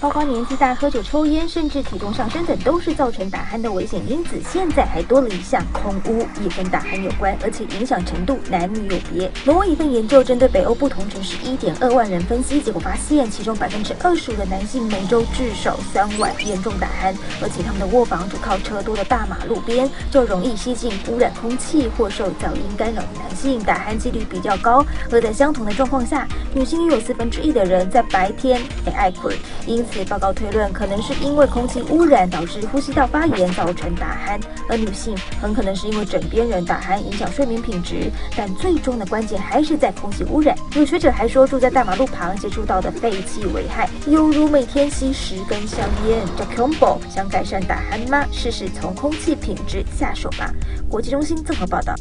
包括年纪大、喝酒、抽烟，甚至体重上升等，都是造成打鼾的危险因子。现在还多了一项空污，也跟打鼾有关，而且影响程度男女有别。挪威一份研究针对北欧不同城市1.2万人分析，结果发现，其中25%的男性每周至少3晚严重打鼾，而且他们的卧房主靠车多的大马路边，就容易吸进污染空气或受噪音干扰的男性，打鼾几率比较高。而在相同的状况下，女性有1/4的人在白天也爱困，因此报告推论可能是因为空气污染导致呼吸道发炎造成打鼾，而女性很可能是因为枕边人打鼾影响睡眠品质，但最终的关键还是在空气污染。有学者还说，住在大马路旁接触到的废气危害，犹如每天吸10根香烟。叫 combo， 想改善打鼾吗？试试从空气品质下手吧。国际中心综合报道。